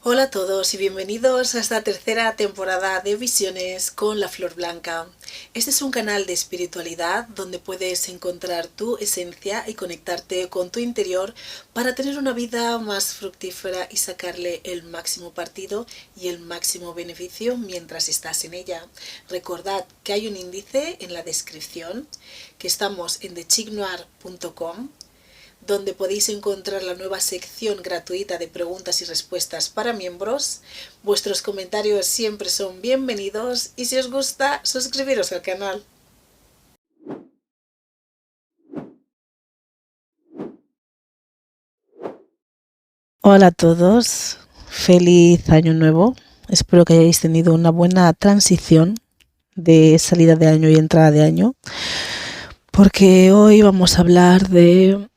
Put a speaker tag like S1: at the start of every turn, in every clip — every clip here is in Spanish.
S1: Hola a todos y bienvenidos a esta tercera temporada de Visiones con la Flor Blanca. Este es un canal de espiritualidad donde puedes encontrar tu esencia y conectarte con tu interior para tener una vida más fructífera y sacarle el máximo partido y el máximo beneficio mientras estás en ella. Recordad que hay un índice en la descripción, que estamos en thechicnoir.com, donde podéis encontrar la nueva sección gratuita de preguntas y respuestas para miembros. Vuestros comentarios siempre son bienvenidos y si os gusta, suscribiros al canal. Hola a todos, feliz año nuevo. Espero que hayáis tenido una buena transición de salida de año y entrada de año, porque hoy vamos a hablar de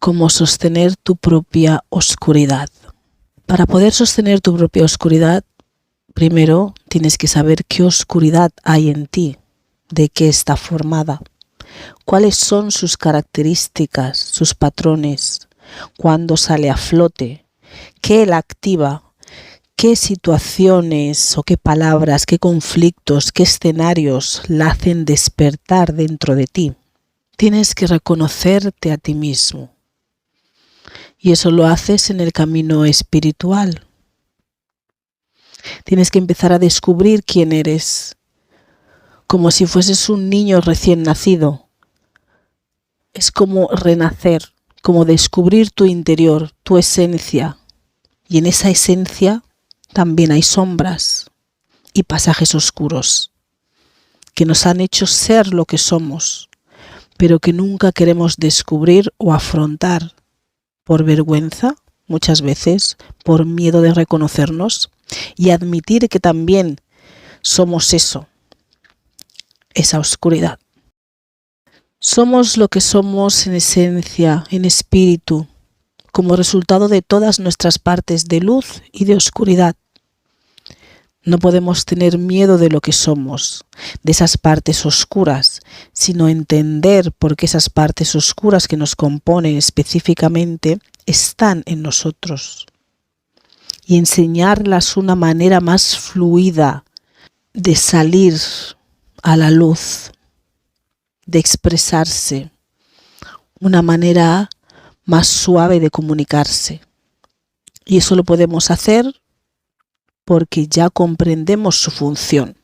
S1: cómo sostener tu propia oscuridad. Para poder sostener tu propia oscuridad, primero tienes que saber qué oscuridad hay en ti, de qué está formada, cuáles son sus características, sus patrones, cuándo sale a flote, qué la activa, qué situaciones o qué palabras, qué conflictos, qué escenarios la hacen despertar dentro de ti. Tienes que reconocerte a ti mismo. Y eso lo haces en el camino espiritual. Tienes que empezar a descubrir quién eres, como si fueses un niño recién nacido. Es como renacer, como descubrir tu interior, tu esencia. Y en esa esencia también hay sombras y pasajes oscuros que nos han hecho ser lo que somos, pero que nunca queremos descubrir o afrontar. Por vergüenza, muchas veces, por miedo de reconocernos y admitir que también somos eso, esa oscuridad. Somos lo que somos en esencia, en espíritu, como resultado de todas nuestras partes de luz y de oscuridad. No podemos tener miedo de lo que somos, de esas partes oscuras, sino entender por qué esas partes oscuras que nos componen específicamente están en nosotros y enseñarlas una manera más fluida de salir a la luz, de expresarse, una manera más suave de comunicarse. Y eso lo podemos hacer porque ya comprendemos su función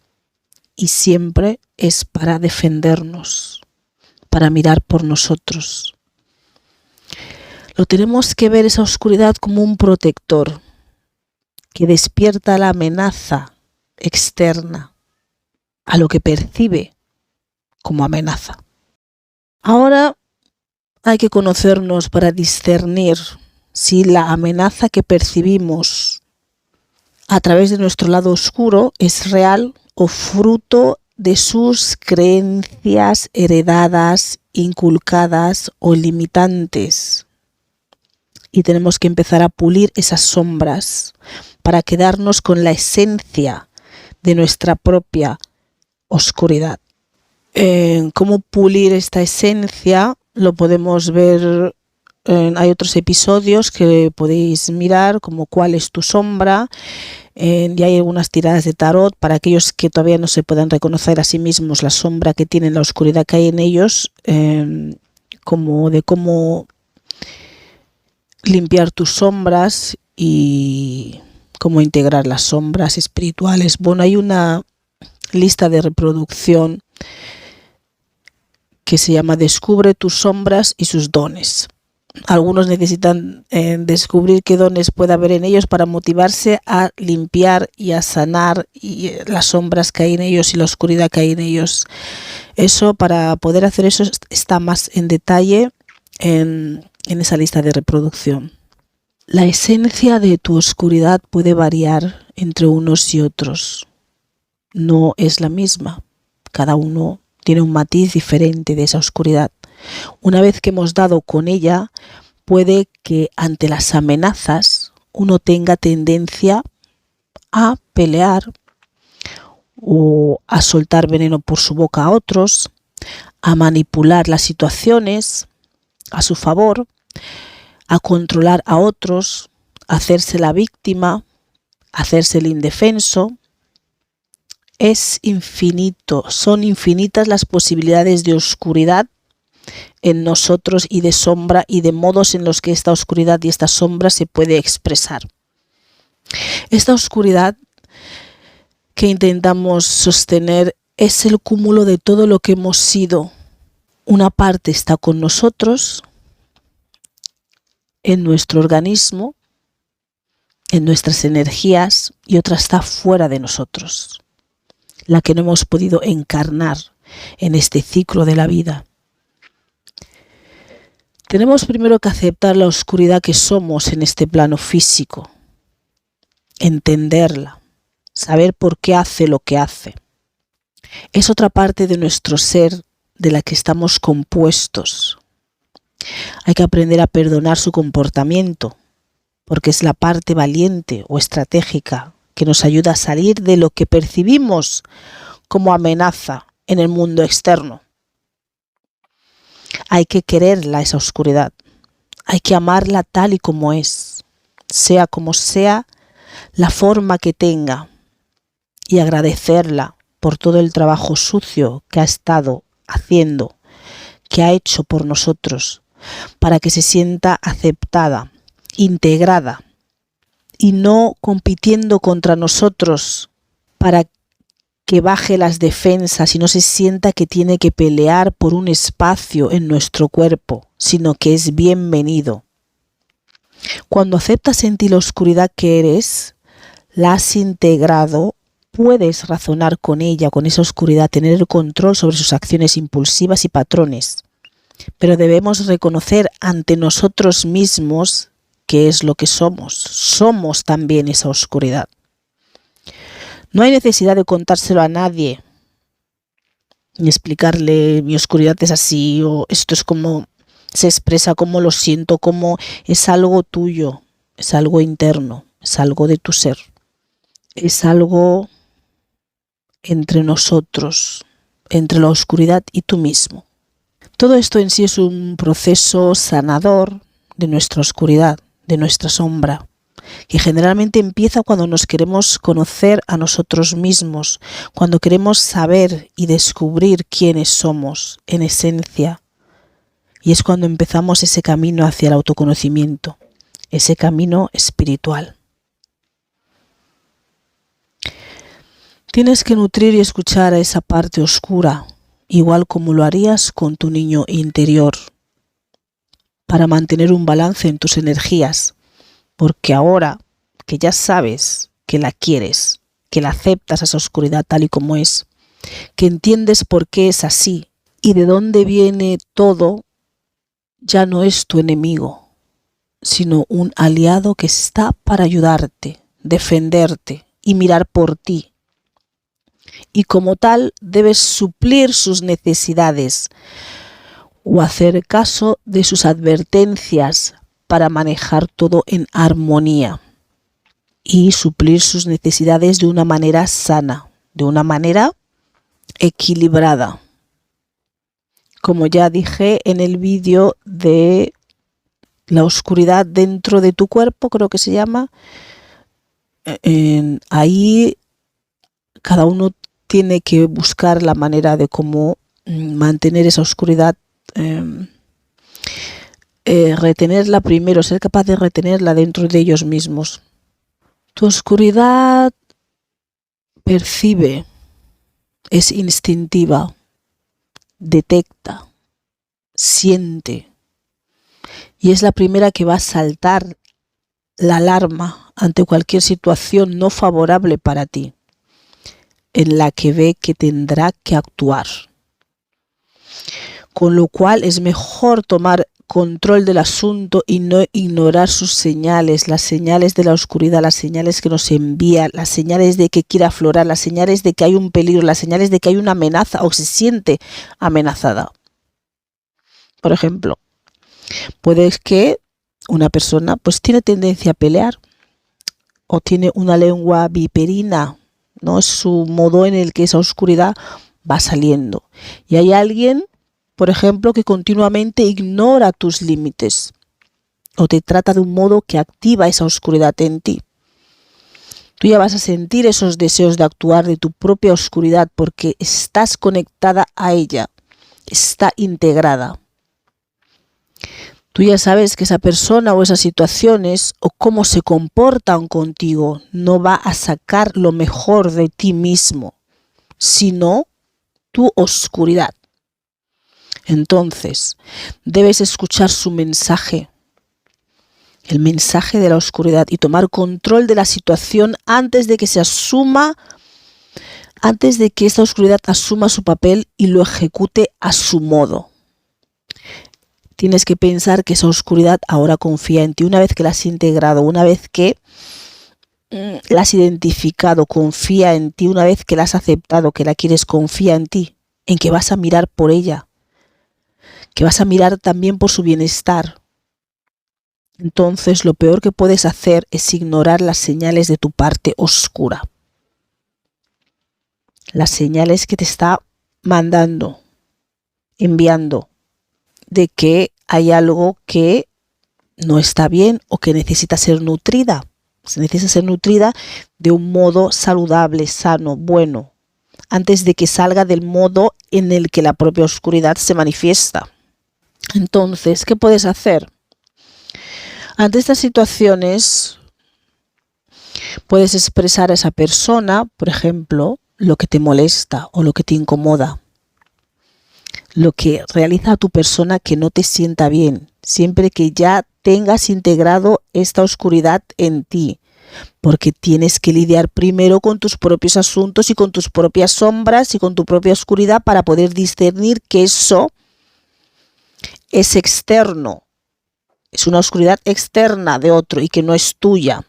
S1: y siempre es para defendernos, para mirar por nosotros. Lo tenemos que ver esa oscuridad como un protector que despierta la amenaza externa a lo que percibe como amenaza. Ahora hay que conocernos para discernir si la amenaza que percibimos a través de nuestro lado oscuro es real o fruto de sus creencias heredadas, inculcadas o limitantes. Y tenemos que empezar a pulir esas sombras para quedarnos con la esencia de nuestra propia oscuridad. Cómo pulir esta esencia lo podemos ver. Hay otros episodios que podéis mirar, como cuál es tu sombra, y hay algunas tiradas de tarot para aquellos que todavía no se puedan reconocer a sí mismos la sombra que tienen, la oscuridad que hay en ellos, como de cómo limpiar tus sombras y cómo integrar las sombras espirituales. Bueno, hay una lista de reproducción que se llama Descubre tus sombras y sus dones. Algunos necesitan descubrir qué dones puede haber en ellos para motivarse a limpiar y a sanar las sombras que hay en ellos y la oscuridad que hay en ellos. Eso, para poder hacer eso, está más en detalle en esa lista de reproducción. La esencia de tu oscuridad puede variar entre unos y otros. No es la misma. Cada uno tiene un matiz diferente de esa oscuridad. Una vez que hemos dado con ella, puede que ante las amenazas uno tenga tendencia a pelear o a soltar veneno por su boca a otros, a manipular las situaciones a su favor, a controlar a otros, a hacerse la víctima hacerse el indefenso. Es infinito, son infinitas las posibilidades de oscuridad en nosotros y de sombra y de modos en los que esta oscuridad y esta sombra se puede expresar. Esta oscuridad que intentamos sostener es el cúmulo de todo lo que hemos sido. Una parte está con nosotros, en nuestro organismo, en nuestras energías, y otra está fuera de nosotros, la que no hemos podido encarnar en este ciclo de la vida. Tenemos primero que aceptar la oscuridad que somos en este plano físico, entenderla, saber por qué hace lo que hace. Es otra parte de nuestro ser de la que estamos compuestos. Hay que aprender a perdonar su comportamiento, porque es la parte valiente o estratégica que nos ayuda a salir de lo que percibimos como amenaza en el mundo externo. Hay que quererla, esa oscuridad. Hay que amarla tal y como es, sea como sea la forma que tenga, y agradecerla por todo el trabajo sucio que ha estado haciendo, que ha hecho por nosotros, para que se sienta aceptada, integrada y no compitiendo contra nosotros para que baje las defensas y no se sienta que tiene que pelear por un espacio en nuestro cuerpo, sino que es bienvenido. Cuando aceptas en ti la oscuridad que eres, la has integrado, puedes razonar con ella, con esa oscuridad, tener el control sobre sus acciones impulsivas y patrones. Pero debemos reconocer ante nosotros mismos qué es lo que somos. Somos también esa oscuridad. No hay necesidad de contárselo a nadie, ni explicarle mi oscuridad es así, o esto es como se expresa, cómo lo siento, cómo es algo tuyo, es algo interno, es algo de tu ser, es algo entre nosotros, entre la oscuridad y tú mismo. Todo esto en sí es un proceso sanador de nuestra oscuridad, de nuestra sombra, que generalmente empieza cuando nos queremos conocer a nosotros mismos, cuando queremos saber y descubrir quiénes somos en esencia. Y es cuando empezamos ese camino hacia el autoconocimiento, ese camino espiritual. Tienes que nutrir y escuchar a esa parte oscura, igual como lo harías con tu niño interior, para mantener un balance en tus energías, porque ahora que ya sabes que la quieres, que la aceptas a esa oscuridad tal y como es, que entiendes por qué es así y de dónde viene todo, ya no es tu enemigo, sino un aliado que está para ayudarte, defenderte y mirar por ti. Y como tal debes suplir sus necesidades o hacer caso de sus advertencias para manejar todo en armonía y suplir sus necesidades de una manera sana, de una manera equilibrada. Como ya dije en el vídeo de la oscuridad dentro de tu cuerpo, creo que se llama, ahí cada uno tiene que buscar la manera de cómo mantener esa oscuridad, retenerla primero, ser capaz de retenerla dentro de ellos mismos. Tu oscuridad percibe, es instintiva, detecta, siente, y es la primera que va a saltar la alarma ante cualquier situación no favorable para ti, en la que ve que tendrá que actuar. Con lo cual es mejor tomar control del asunto y no ignorar sus señales, las señales de la oscuridad, las señales que nos envía, las señales de que quiere aflorar, las señales de que hay un peligro, las señales de que hay una amenaza o se siente amenazada. Por ejemplo, puede que una persona pues tiene tendencia a pelear o tiene una lengua viperina, ¿no? Es su modo en el que esa oscuridad va saliendo. Y hay alguien, por ejemplo, que continuamente ignora tus límites o te trata de un modo que activa esa oscuridad en ti. Tú ya vas a sentir esos deseos de actuar de tu propia oscuridad porque estás conectada a ella, está integrada. Tú ya sabes que esa persona o esas situaciones o cómo se comportan contigo no va a sacar lo mejor de ti mismo, sino tu oscuridad. Entonces, debes escuchar su mensaje, el mensaje de la oscuridad, y tomar control de la situación antes de que esta oscuridad asuma su papel y lo ejecute a su modo. Tienes que pensar que esa oscuridad ahora confía en ti. Una vez que la has integrado, una vez que la has identificado, confía en ti. Una vez que la has aceptado, que la quieres, confía en ti, en que vas a mirar por ella, que vas a mirar también por su bienestar. Entonces, lo peor que puedes hacer es ignorar las señales de tu parte oscura. Las señales que te está mandando, enviando, de que hay algo que no está bien o que necesita ser nutrida. Se necesita ser nutrida de un modo saludable, sano, bueno, antes de que salga del modo en el que la propia oscuridad se manifiesta. Entonces, ¿qué puedes hacer? Ante estas situaciones, puedes expresar a esa persona, por ejemplo, lo que te molesta o lo que te incomoda, lo que realiza a tu persona que no te sienta bien, siempre que ya tengas integrado esta oscuridad en ti, porque tienes que lidiar primero con tus propios asuntos y con tus propias sombras y con tu propia oscuridad para poder discernir que eso es externo, es una oscuridad externa de otro y que no es tuya.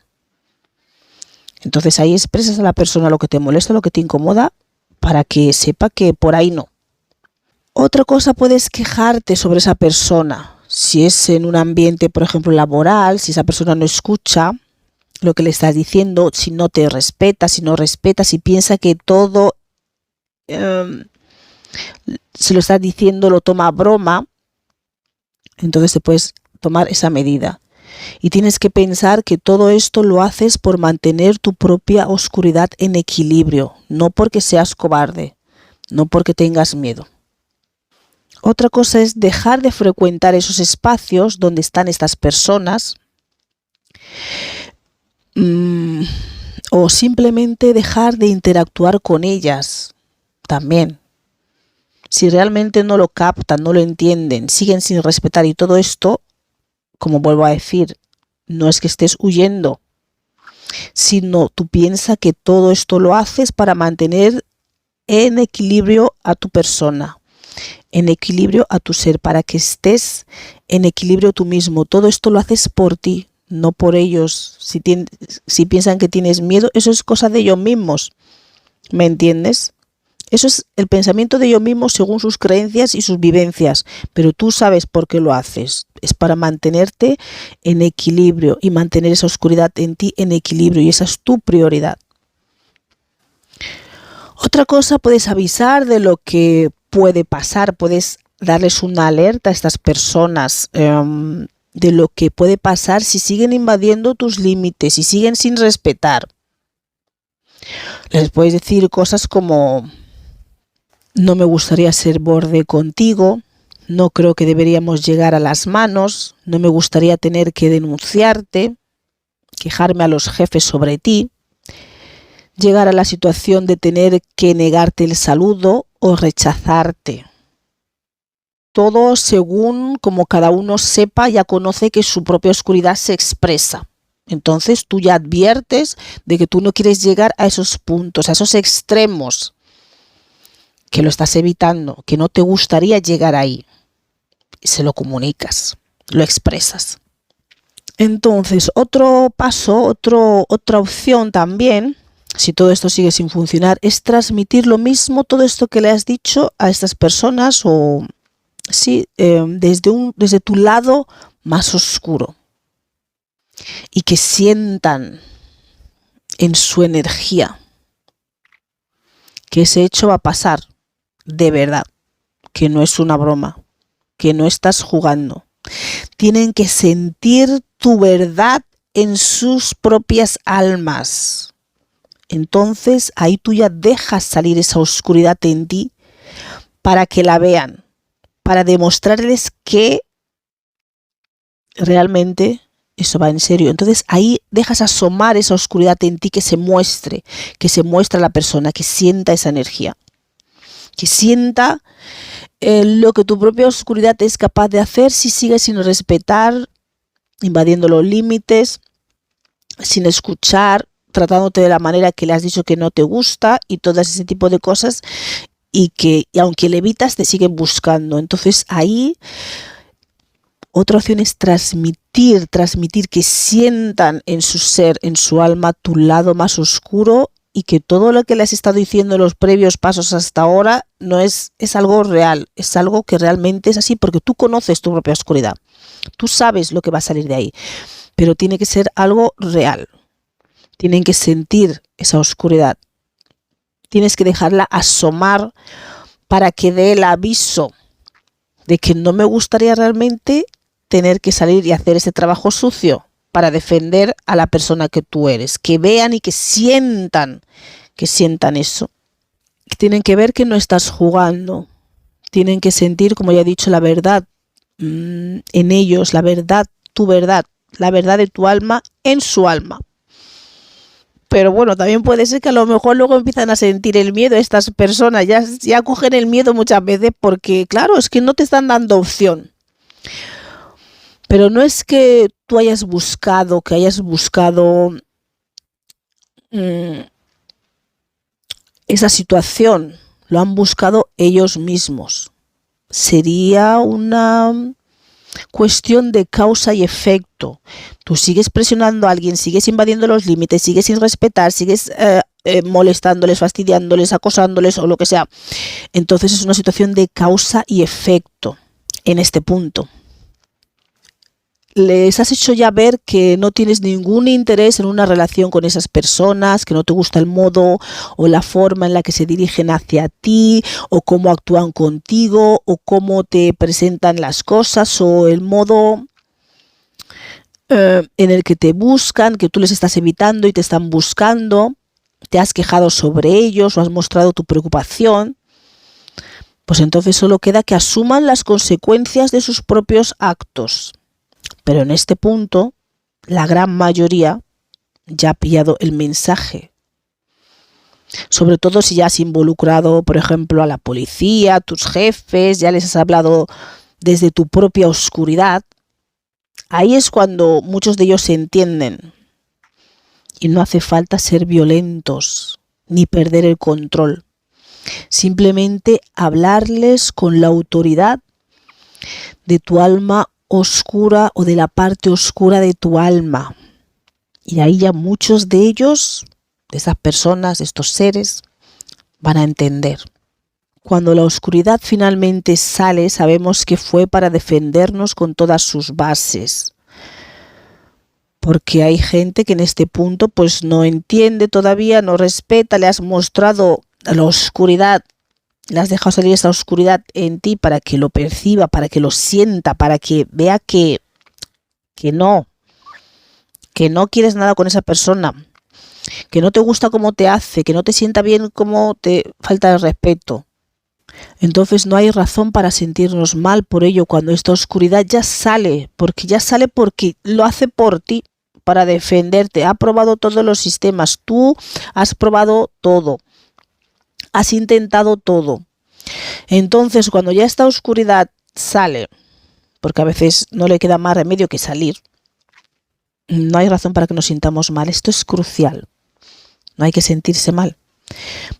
S1: Entonces ahí expresas a la persona lo que te molesta, lo que te incomoda, para que sepa que por ahí no. Otra cosa, puedes quejarte sobre esa persona. Si es en un ambiente, por ejemplo, laboral, si esa persona no escucha lo que le estás diciendo, si no te respeta, si no respeta, si piensa que todo se lo estás diciendo, lo toma a broma, entonces te puedes tomar esa medida. Y tienes que pensar que todo esto lo haces por mantener tu propia oscuridad en equilibrio, no porque seas cobarde, no porque tengas miedo. Otra cosa es dejar de frecuentar esos espacios donde están estas personas, o simplemente dejar de interactuar con ellas también. Si realmente no lo captan, no lo entienden, siguen sin respetar y todo esto, como vuelvo a decir, no es que estés huyendo, sino tú piensas que todo esto lo haces para mantener en equilibrio a tu persona, en equilibrio a tu ser, para que estés en equilibrio tú mismo. Todo esto lo haces por ti, no por ellos. Si piensan que tienes miedo, eso es cosa de ellos mismos, ¿me entiendes? Eso es el pensamiento de ellos mismos según sus creencias y sus vivencias, pero tú sabes por qué lo haces. Es para mantenerte en equilibrio y mantener esa oscuridad en ti en equilibrio, y esa es tu prioridad. Otra cosa, puedes avisar de lo que puede pasar, puedes darles una alerta a estas personas de lo que puede pasar si siguen invadiendo tus límites, si siguen sin respetar. Les puedes decir cosas como: no me gustaría ser borde contigo, no creo que deberíamos llegar a las manos, no me gustaría tener que denunciarte, quejarme a los jefes sobre ti, llegar a la situación de tener que negarte el saludo o rechazarte. Todo según como cada uno sepa, ya conoce que su propia oscuridad se expresa. Entonces tú ya adviertes de que tú no quieres llegar a esos puntos, a esos extremos, que lo estás evitando, que no te gustaría llegar ahí. Y se lo comunicas, lo expresas. Entonces, otro paso, otra opción también, si todo esto sigue sin funcionar, es transmitir lo mismo, todo esto que le has dicho a estas personas, o sí, desde tu lado más oscuro, y que sientan en su energía que ese hecho va a pasar de verdad, que no es una broma, que no estás jugando. Tienen que sentir tu verdad en sus propias almas, Entonces ahí tú ya dejas salir esa oscuridad en ti para que la vean, para demostrarles que realmente eso va en serio. Entonces ahí dejas asomar esa oscuridad en ti, que se muestre a la persona, que sienta esa energía, que sienta lo que tu propia oscuridad es capaz de hacer si sigues sin respetar, invadiendo los límites, sin escuchar, tratándote de la manera que le has dicho que no te gusta y todo ese tipo de cosas, y aunque le evitas te siguen buscando. Entonces ahí otra opción es transmitir, que sientan en su ser, en su alma, tu lado más oscuro, y que todo lo que les has estado diciendo en los previos pasos hasta ahora no es algo real, es algo que realmente es así, porque tú conoces tu propia oscuridad, tú sabes lo que va a salir de ahí, pero tiene que ser algo real, tienen que sentir esa oscuridad, tienes que dejarla asomar para que dé el aviso de que no me gustaría realmente tener que salir y hacer ese trabajo sucio para defender a la persona que tú eres, que vean y que sientan eso. Tienen que ver que no estás jugando, tienen que sentir, como ya he dicho, la verdad en ellos, la verdad, tu verdad, la verdad de tu alma en su alma. Pero bueno, también puede ser que a lo mejor luego empiezan a sentir el miedo. Estas personas ya cogen el miedo muchas veces, porque claro, es que no te están dando opción. Pero no es que tú hayas buscado, esa situación, lo han buscado ellos mismos. Sería una cuestión de causa y efecto. Tú sigues presionando a alguien, sigues invadiendo los límites, sigues sin respetar, sigues molestándoles, fastidiándoles, acosándoles o lo que sea. Entonces es una situación de causa y efecto en este punto. Les has hecho ya ver que no tienes ningún interés en una relación con esas personas, que no te gusta el modo o la forma en la que se dirigen hacia ti, o cómo actúan contigo, o cómo te presentan las cosas, o el modo en el que te buscan, que tú les estás evitando y te están buscando. Te has quejado sobre ellos o has mostrado tu preocupación. Pues entonces solo queda que asuman las consecuencias de sus propios actos. Pero en este punto, la gran mayoría ya ha pillado el mensaje. Sobre todo si ya has involucrado, por ejemplo, a la policía, a tus jefes, ya les has hablado desde tu propia oscuridad. Ahí es cuando muchos de ellos se entienden. Y no hace falta ser violentos ni perder el control. Simplemente hablarles con la autoridad de tu alma oscura o de la parte oscura de tu alma. Y ahí ya muchos de ellos, de esas personas, de estos seres, van a entender. Cuando la oscuridad finalmente sale, sabemos que fue para defendernos con todas sus bases. Porque hay gente que en este punto pues no entiende todavía, no respeta, le has mostrado la oscuridad, le has dejado salir esa oscuridad en ti para que lo perciba, para que lo sienta, para que vea que no quieres nada con esa persona, que no te gusta cómo te hace, que no te sienta bien, cómo te falta el respeto. Entonces no hay razón para sentirnos mal por ello cuando esta oscuridad ya sale porque lo hace por ti, para defenderte. Ha probado todos los sistemas, tú has probado todo, has intentado todo. Entonces cuando ya esta oscuridad sale, porque a veces no le queda más remedio que salir, no hay razón para que nos sintamos mal. Esto es crucial, no hay que sentirse mal,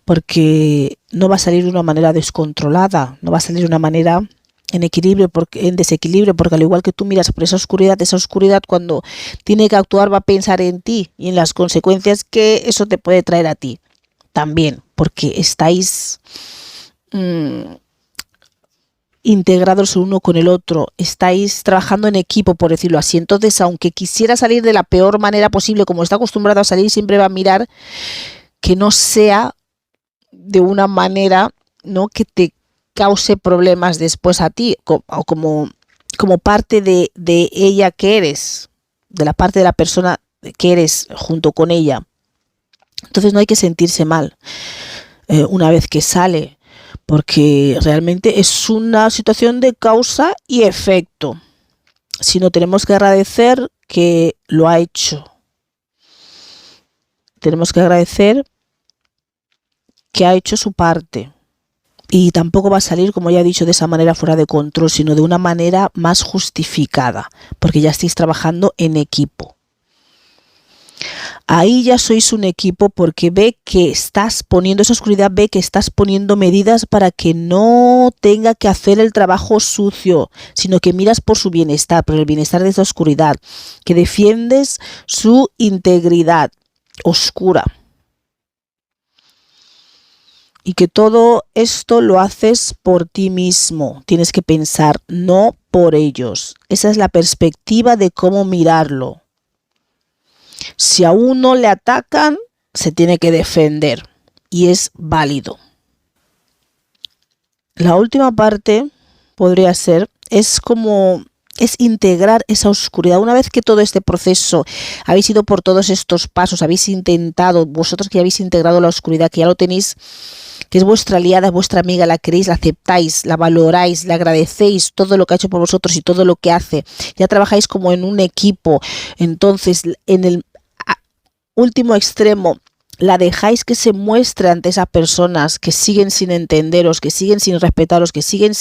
S1: porque no va a salir de una manera descontrolada, no va a salir de una manera en desequilibrio, porque al igual que tú miras por esa oscuridad cuando tiene que actuar va a pensar en ti y en las consecuencias que eso te puede traer a ti también, porque estáis integrados el uno con el otro, estáis trabajando en equipo, por decirlo así. Entonces, aunque quisiera salir de la peor manera posible, como está acostumbrado a salir, siempre va a mirar que no sea de una manera, ¿no?, que te cause problemas después a ti, o como parte de ella que eres, de la parte de la persona que eres junto con ella. Entonces no hay que sentirse mal una vez que sale, porque realmente es una situación de causa y efecto, sino tenemos que agradecer que lo ha hecho. Tenemos que agradecer que ha hecho su parte. Y tampoco va a salir, como ya he dicho, de esa manera fuera de control, sino de una manera más justificada, porque ya estáis trabajando en equipo. Ahí ya sois un equipo porque ve que estás poniendo, esa oscuridad ve que estás poniendo medidas para que no tenga que hacer el trabajo sucio, sino que miras por su bienestar, por el bienestar de esa oscuridad, que defiendes su integridad oscura. Y que todo esto lo haces por ti mismo. Tienes que pensar, no por ellos. Esa es la perspectiva de cómo mirarlo. Si a uno le atacan, se tiene que defender. Y es válido. La última parte podría ser, es integrar esa oscuridad. Una vez que todo este proceso, habéis ido por todos estos pasos, habéis intentado, vosotros que ya habéis integrado la oscuridad, que ya lo tenéis, que es vuestra aliada, vuestra amiga, la queréis, la aceptáis, la valoráis, le agradecéis todo lo que ha hecho por vosotros y todo lo que hace, ya trabajáis como en un equipo. Entonces, en el último extremo, la dejáis que se muestre ante esas personas que siguen sin entenderos, que siguen sin respetaros, que siguen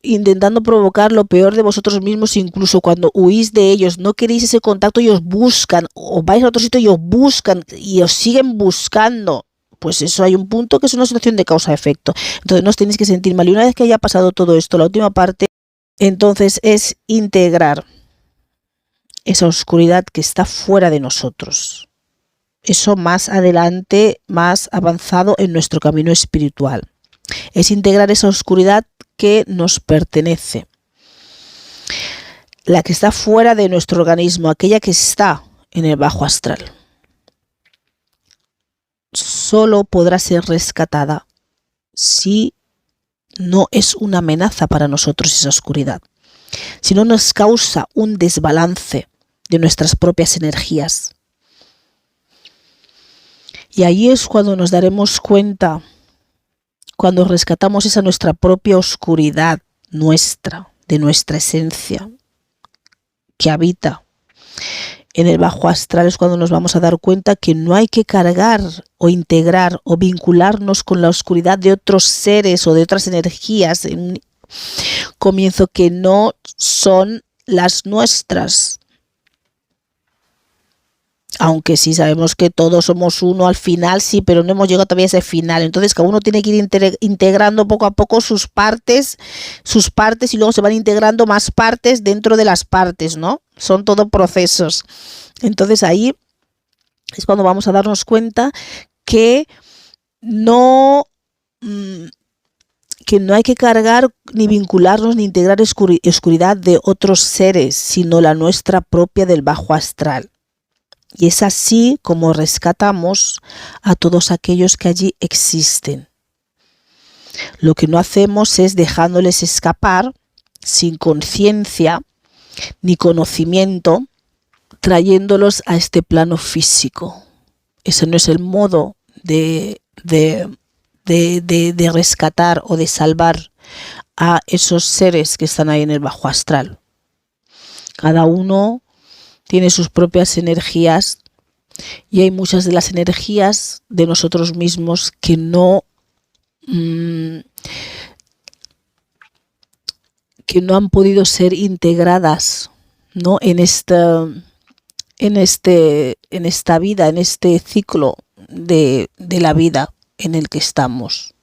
S1: intentando provocar lo peor de vosotros mismos. Incluso cuando huís de ellos, no queréis ese contacto y os buscan, o vais a otro sitio y os buscan y os siguen buscando. Pues eso, hay un punto que es una situación de causa-efecto. Entonces no os tenéis que sentir mal. Y una vez que haya pasado todo esto, la última parte, entonces es integrar esa oscuridad que está fuera de nosotros. Eso más adelante, más avanzado en nuestro camino espiritual. Es integrar esa oscuridad que nos pertenece, la que está fuera de nuestro organismo, aquella que está en el bajo astral. Solo podrá ser rescatada si no es una amenaza para nosotros esa oscuridad, si no nos causa un desbalance de nuestras propias energías. Y ahí es cuando nos daremos cuenta, cuando rescatamos esa nuestra propia oscuridad, de nuestra esencia, que habita en el bajo astral, es cuando nos vamos a dar cuenta que no hay que cargar o integrar o vincularnos con la oscuridad de otros seres o de otras energías en un comienzo que no son las nuestras. Aunque sí sabemos que todos somos uno al final, sí, pero no hemos llegado todavía a ese final. Entonces cada uno tiene que ir integrando poco a poco sus partes y luego se van integrando más partes dentro de las partes, ¿no? Son todo procesos. Entonces ahí es cuando vamos a darnos cuenta que no hay que cargar ni vincularnos ni integrar oscuridad de otros seres, sino la nuestra propia del bajo astral. Y es así como rescatamos a todos aquellos que allí existen. Lo que no hacemos es dejándoles escapar sin conciencia ni conocimiento, trayéndolos a este plano físico. Ese no es el modo de rescatar o de salvar a esos seres que están ahí en el bajo astral. Cada uno tiene sus propias energías y hay muchas de las energías de nosotros mismos que no han podido ser integradas, ¿no? en esta vida, en este ciclo de la vida en el que estamos.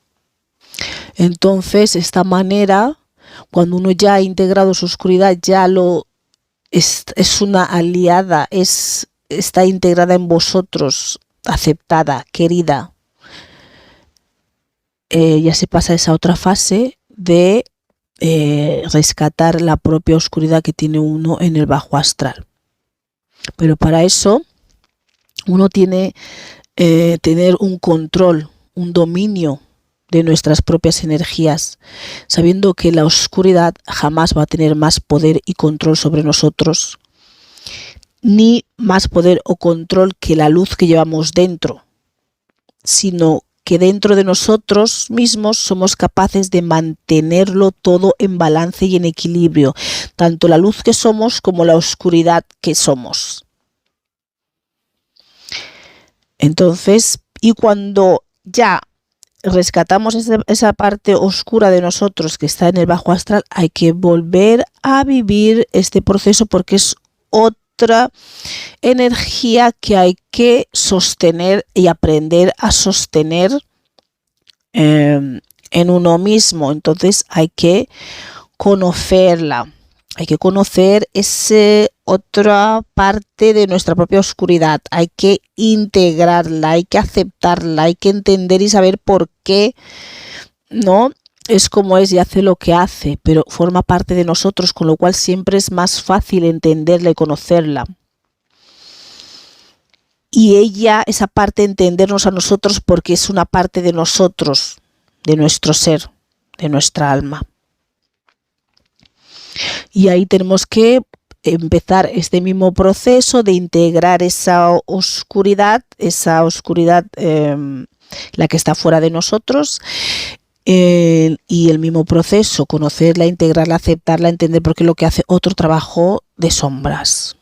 S1: Entonces, esta manera, cuando uno ya ha integrado su oscuridad, es una aliada, está integrada en vosotros, aceptada, querida. Ya se pasa a esa otra fase de rescatar la propia oscuridad que tiene uno en el bajo astral. Pero para eso uno tiene tener un control, un dominio de nuestras propias energías, sabiendo que la oscuridad jamás va a tener más poder y control sobre nosotros ni más poder o control que la luz que llevamos dentro, sino que dentro de nosotros mismos somos capaces de mantenerlo todo en balance y en equilibrio, tanto la luz que somos como la oscuridad que somos. Entonces, y cuando ya rescatamos esa parte oscura de nosotros que está en el bajo astral, hay que volver a vivir este proceso porque es otra energía que hay que sostener y aprender a sostener en uno mismo. Entonces hay que conocerla, hay que conocer esa otra parte de nuestra propia oscuridad, hay que integrarla, hay que aceptarla, hay que entender y saber por qué no es como es y hace lo que hace, pero forma parte de nosotros, con lo cual siempre es más fácil entenderla y conocerla. Y ella, esa parte, entendernos a nosotros porque es una parte de nosotros, de nuestro ser, de nuestra alma. Y ahí tenemos que empezar este mismo proceso de integrar esa oscuridad, la que está fuera de nosotros, y el mismo proceso, conocerla, integrarla, aceptarla, entender, porque es lo que hace otro trabajo de sombras.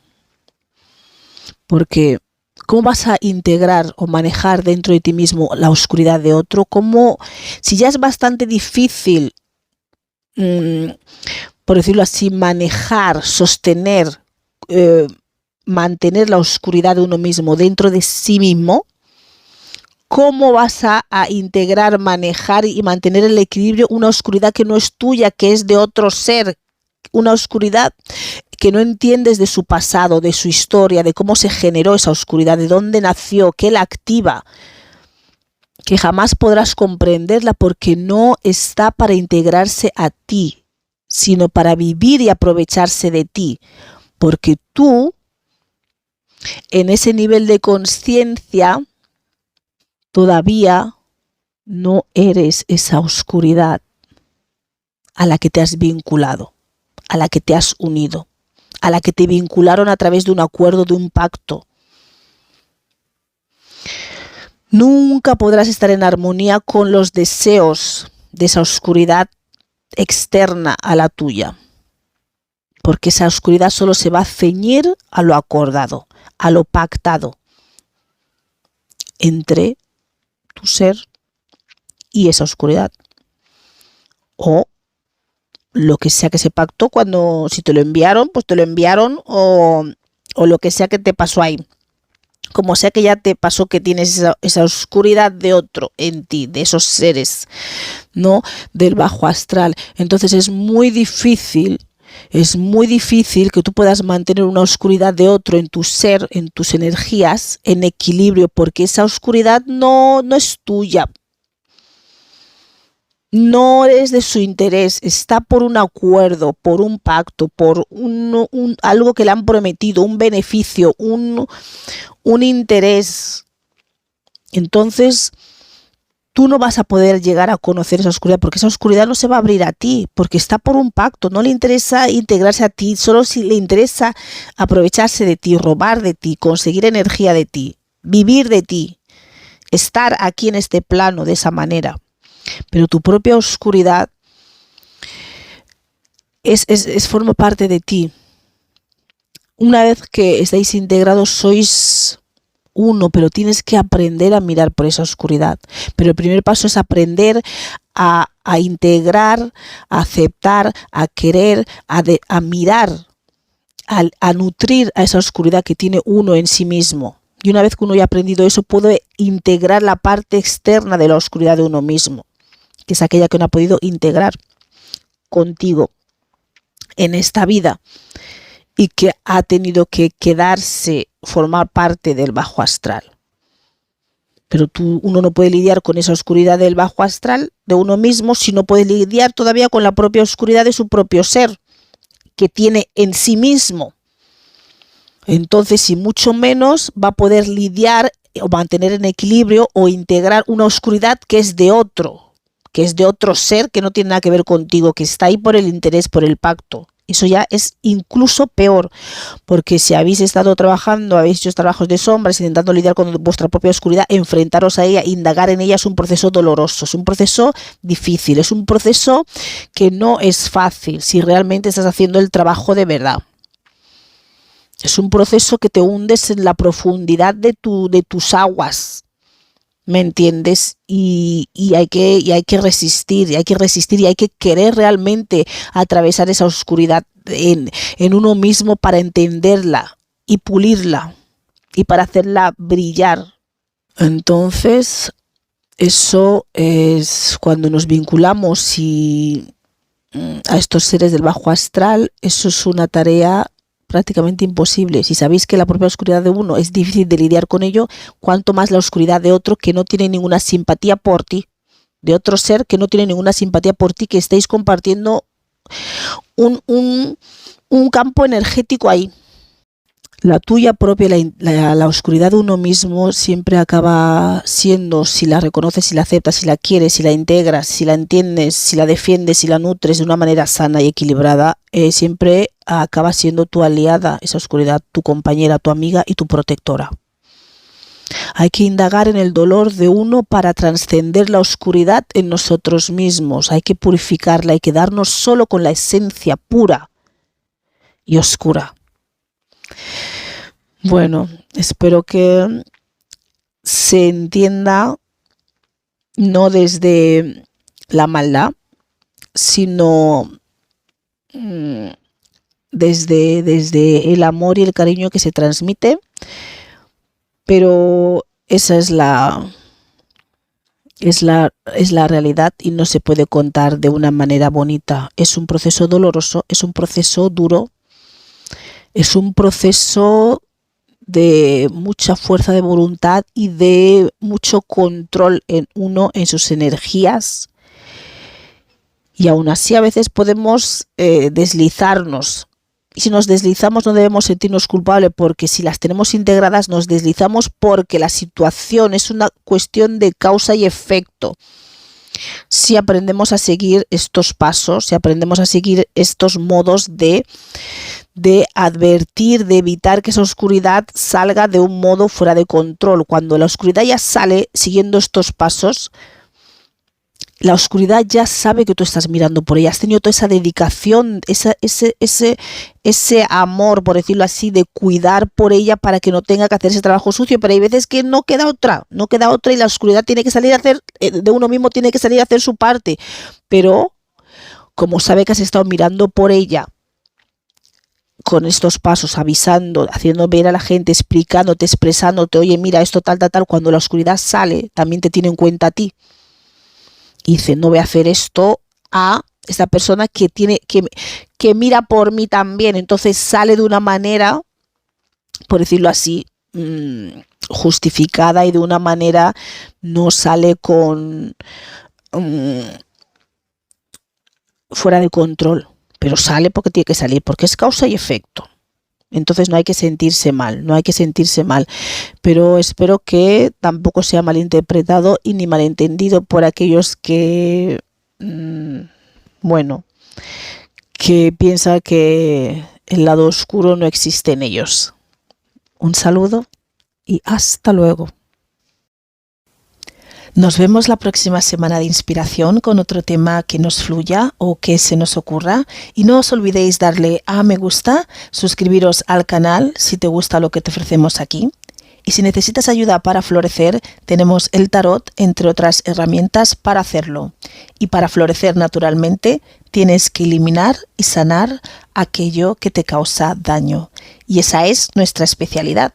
S1: Porque ¿cómo vas a integrar o manejar dentro de ti mismo la oscuridad de otro? ¿Cómo, si ya es bastante difícil, por decirlo así, manejar, sostener, mantener la oscuridad de uno mismo dentro de sí mismo? ¿Cómo vas a integrar, manejar y mantener el equilibrio una oscuridad que no es tuya, que es de otro ser? Una oscuridad que no entiendes de su pasado, de su historia, de cómo se generó esa oscuridad, de dónde nació, qué la activa, que jamás podrás comprenderla porque no está para integrarse a ti, sino para vivir y aprovecharse de ti, porque tú, en ese nivel de conciencia, todavía no eres esa oscuridad a la que te has vinculado, a la que te has unido, a la que te vincularon a través de un acuerdo, de un pacto. Nunca podrás estar en armonía con los deseos de esa oscuridad externa a la tuya, porque esa oscuridad solo se va a ceñir a lo acordado, a lo pactado entre tu ser y esa oscuridad, o lo que sea que se pactó, cuando si te lo enviaron, pues te lo enviaron, o lo que sea que te pasó ahí, como sea que ya te pasó, que tienes esa oscuridad de otro en ti, de esos seres, ¿no?, del bajo astral. Entonces es muy difícil que tú puedas mantener una oscuridad de otro en tu ser, en tus energías, en equilibrio, porque esa oscuridad no es tuya. No es de su interés, está por un acuerdo, por un pacto, por algo que le han prometido, un beneficio, un interés. Entonces, tú no vas a poder llegar a conocer esa oscuridad, porque esa oscuridad no se va a abrir a ti, porque está por un pacto, no le interesa integrarse a ti, solo si le interesa aprovecharse de ti, robar de ti, conseguir energía de ti, vivir de ti, estar aquí en este plano de esa manera. Pero tu propia oscuridad forma parte de ti. Una vez que estáis integrados, sois uno, pero tienes que aprender a mirar por esa oscuridad. Pero el primer paso es aprender a integrar, a aceptar, a querer, a mirar, a nutrir a esa oscuridad que tiene uno en sí mismo. Y una vez que uno ya ha aprendido eso, puede integrar la parte externa de la oscuridad de uno mismo, que es aquella que no ha podido integrar contigo en esta vida y que ha tenido que quedarse, formar parte del bajo astral. Pero uno no puede lidiar con esa oscuridad del bajo astral de uno mismo si no puede lidiar todavía con la propia oscuridad de su propio ser, que tiene en sí mismo. Entonces, y mucho menos va a poder lidiar o mantener en equilibrio o integrar una oscuridad que es de otro ser, que no tiene nada que ver contigo, que está ahí por el interés, por el pacto, Eso ya es incluso peor, porque si habéis estado trabajando, habéis hecho trabajos de sombras, intentando lidiar con vuestra propia oscuridad, enfrentaros a ella, indagar en ella es un proceso doloroso, es un proceso difícil, es un proceso que no es fácil si realmente estás haciendo el trabajo de verdad. Es un proceso que te hundes en la profundidad de tus aguas, ¿me entiendes? Y hay que resistir, y hay que querer realmente atravesar esa oscuridad en uno mismo para entenderla y pulirla y para hacerla brillar. Entonces, eso es cuando nos vinculamos a estos seres del bajo astral, eso es una tarea prácticamente imposible. Si sabéis que la propia oscuridad de uno es difícil de lidiar con ello, cuanto más la oscuridad de otro que no tiene ninguna simpatía por ti, de otro ser que no tiene ninguna simpatía por ti, que estáis compartiendo un campo energético ahí. La tuya propia, la oscuridad de uno mismo siempre acaba siendo, si la reconoces, si la aceptas, si la quieres, si la integras, si la entiendes, si la defiendes, si la nutres de una manera sana y equilibrada, siempre acaba siendo tu aliada, esa oscuridad, tu compañera, tu amiga y tu protectora. Hay que indagar en el dolor de uno para trascender la oscuridad en nosotros mismos. Hay que purificarla, hay que quedarnos solo con la esencia pura y oscura. Bueno, espero que se entienda no desde la maldad, sino desde el amor y el cariño que se transmite, pero esa es la realidad y no se puede contar de una manera bonita. Es un proceso doloroso, es un proceso duro, es un proceso de mucha fuerza de voluntad y de mucho control en uno, en sus energías. Y aún así a veces podemos deslizarnos. Y si nos deslizamos no debemos sentirnos culpables, porque si las tenemos integradas nos deslizamos porque la situación es una cuestión de causa y efecto. Si aprendemos a seguir estos pasos, si aprendemos a seguir estos modos de advertir, de evitar que esa oscuridad salga de un modo fuera de control. Cuando la oscuridad ya sale siguiendo estos pasos, la oscuridad ya sabe que tú estás mirando por ella, has tenido toda esa dedicación, ese amor, por decirlo así, de cuidar por ella para que no tenga que hacer ese trabajo sucio, pero hay veces que no queda otra y la oscuridad tiene que salir a hacer, de uno mismo tiene que salir a hacer su parte, pero como sabe que has estado mirando por ella, con estos pasos, avisando, haciendo ver a la gente, explicándote, expresándote, oye, mira, esto tal, cuando la oscuridad sale, también te tiene en cuenta a ti. Y dice, no voy a hacer esto a esta persona que mira por mí también. Entonces sale de una manera, por decirlo así, justificada, y de una manera no sale con fuera de control. Pero sale porque tiene que salir, porque es causa y efecto. Entonces no hay que sentirse mal, pero espero que tampoco sea malinterpretado y ni malentendido por aquellos que, que piensan que el lado oscuro no existe en ellos. Un saludo y hasta luego. Nos vemos la próxima semana de inspiración con otro tema que nos fluya o que se nos ocurra. Y no os olvidéis darle a me gusta, suscribiros al canal si te gusta lo que te ofrecemos aquí. Y si necesitas ayuda para florecer, tenemos el tarot, entre otras herramientas para hacerlo. Y para florecer naturalmente, tienes que eliminar y sanar aquello que te causa daño. Y esa es nuestra especialidad.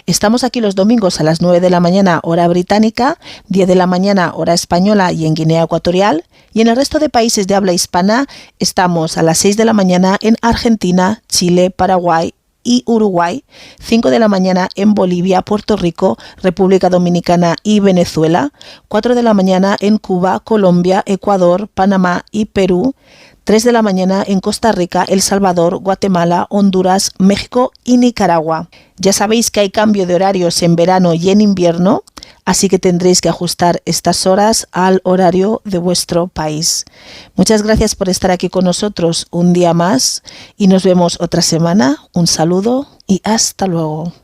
S1: Estamos aquí los domingos a las 9 de la mañana, hora británica, 10 de la mañana, hora española y en Guinea Ecuatorial. Y en el resto de países de habla hispana estamos a las 6 de la mañana en Argentina, Chile, Paraguay y Uruguay, 5 de la mañana en Bolivia, Puerto Rico, República Dominicana y Venezuela, 4 de la mañana en Cuba, Colombia, Ecuador, Panamá y Perú, 3 de la mañana en Costa Rica, El Salvador, Guatemala, Honduras, México y Nicaragua. Ya sabéis que hay cambio de horarios en verano y en invierno, así que tendréis que ajustar estas horas al horario de vuestro país. Muchas gracias por estar aquí con nosotros un día más y nos vemos otra semana. Un saludo y hasta luego.